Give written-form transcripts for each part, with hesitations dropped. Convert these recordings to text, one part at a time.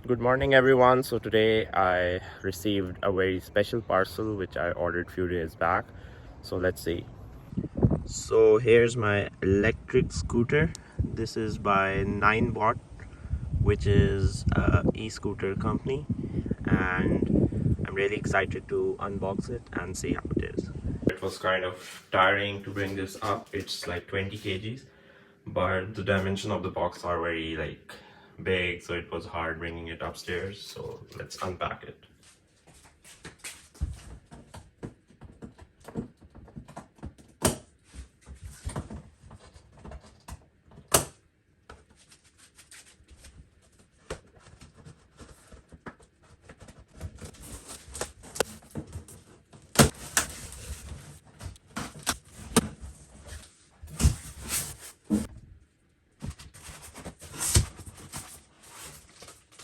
Good morning everyone. So today I received a very special parcel which I ordered few days back. So let's see. So here's my electric scooter. This is by Ninebot, which is a e-scooter company, and I'm really excited to unbox it and see how it is. It was kind of tiring to bring this up. It's like 20 kgs, but the dimension of the box are very like big, so it was hard bringing it upstairs. So let's unpack it.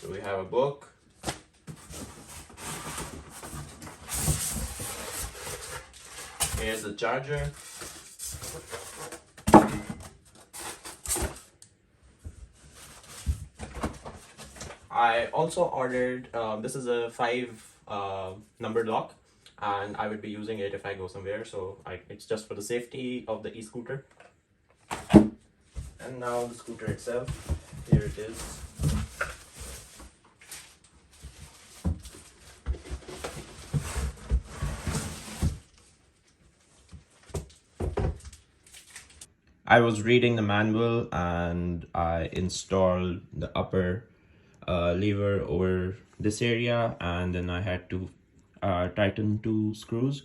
So we have a book. Here's the charger. I also ordered, this is a 5 number lock, and I would be using it if I go somewhere, so it's just for the safety of the e-scooter. And now the scooter itself, here it is. I was reading the manual and I installed the upper lever over this area, and then I had to tighten 2 screws.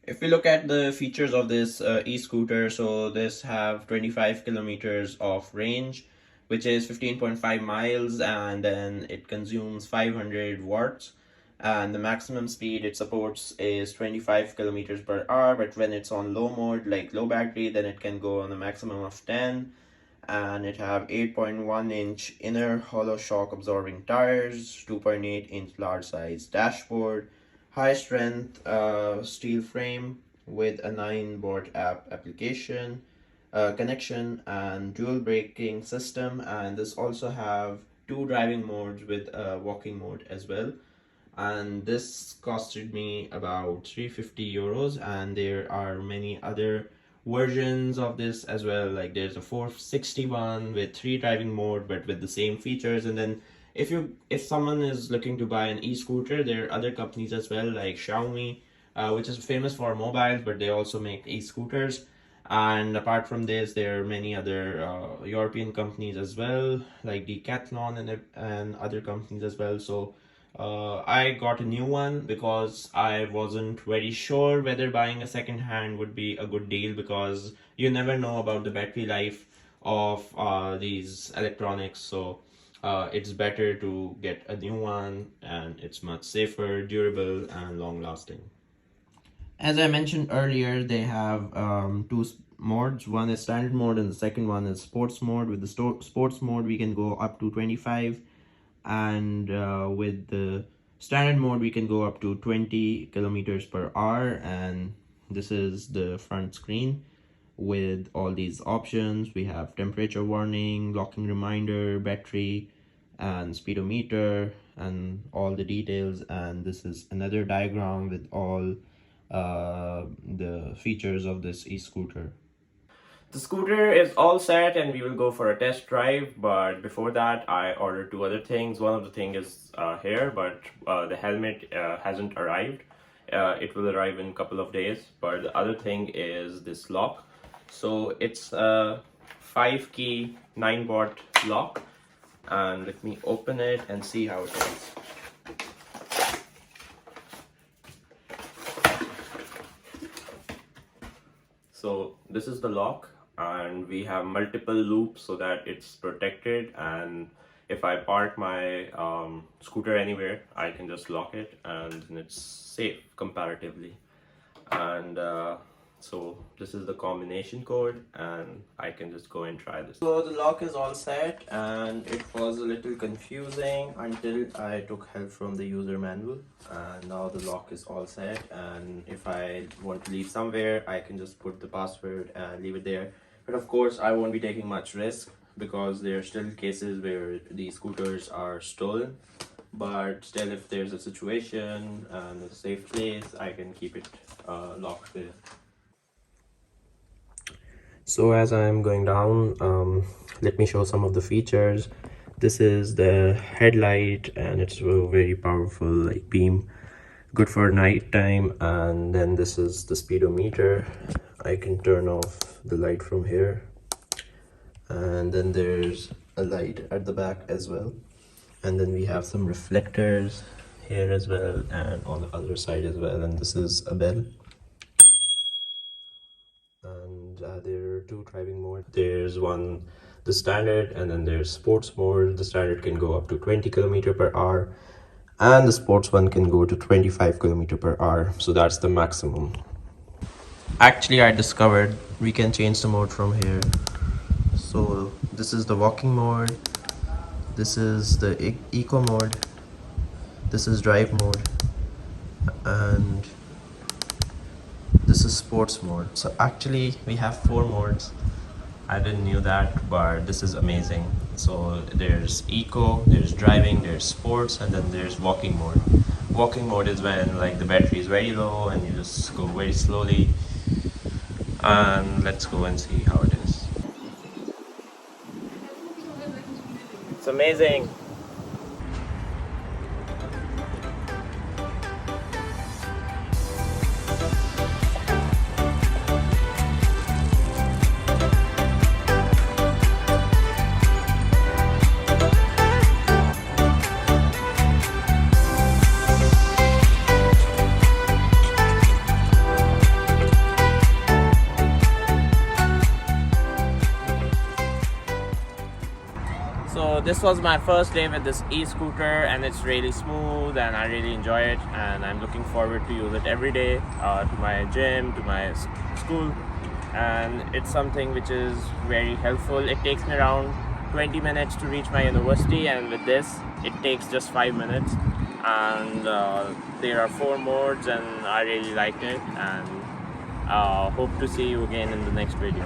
If we look at the features of this e-scooter, so this have 25 kilometers of range, which is 15.5 miles, and then it consumes 500 watts, and the maximum speed it supports is 25 kilometers per hour. But when it's on low mode, like low battery, then it can go on a maximum of 10. And it have 8.1-inch inner hollow shock absorbing tires, 2.8-inch large size dashboard, high strength steel frame with a Ninebot app application connection, and dual braking system. And this also have 2 driving modes with a walking mode as well. And this costed me about 350 euros, and there are many other versions of this as well. Like there's a 461 with 3 driving mode but with the same features. And then if someone is looking to buy an e-scooter, there are other companies as well, like Xiaomi, which is famous for mobiles, but they also make e-scooters. And apart from this, there are many other European companies as well, like Decathlon and other companies as well. So I got a new one because I wasn't very sure whether buying a second hand would be a good deal, because you never know about the battery life of these electronics. So it's better to get a new one, and it's much safer, durable, and long lasting. As I mentioned earlier, they have modes. One is standard mode, and the second one is sports mode. With the sports mode, we can go up to 25, and with the standard mode, we can go up to 20 kilometers per hour. And this is the front screen with all these options. We have temperature warning, locking reminder, battery, and speedometer, and all the details. And this is another diagram with all the features of this e-scooter. The scooter is all set and we will go for a test drive, but before that I ordered 2 other things. One of the things is here, but the helmet hasn't arrived. It will arrive in a couple of days, but the other thing is this lock. So it's a 5-key Ninebot lock, and let me open it and see how it is. So this is the lock, and we have multiple loops so that it's protected, and if I park my scooter anywhere, I can just lock it and it's safe comparatively. And so this is the combination code, and I can just go and try this. So the lock is all set, and it was a little confusing until I took help from the user manual, and now the lock is all set. And if I want to leave somewhere, I can just put the password and leave it there. But of course, I won't be taking much risk because there are still cases where the scooters are stolen. But still, if there's a situation and a safe place, I can keep it locked there. So as I'm going down, let me show some of the features. This is the headlight, and it's a very powerful like beam, good for night time. And then this is the speedometer. I can turn off the light from here, and then there's a light at the back as well. And then we have some reflectors here as well, and on the other side as well. And this is a bell. And there are two driving modes. There's one, the standard, and then there's sports mode. The standard can go up to 20 km/h, and the sports one can go to 25 km/h. So that's the maximum. Actually, I discovered we can change the mode from here. So this is the walking mode, this is the eco mode, this is drive mode, and this is sports mode. So actually we have 4 modes. I didn't knew that, but this is amazing. So there's eco, there's driving, there's sports, and then there's walking mode. Walking mode is when like the battery is very low and you just go very slowly. And let's go and see how it is. It's amazing. So this was my first day with this e-scooter, and it's really smooth and I really enjoy it, and I'm looking forward to use it every day to my gym, to my school, and it's something which is very helpful. It takes me around 20 minutes to reach my university, and with this it takes just 5 minutes. And there are 4 modes and I really liked it, and hope to see you again in the next video.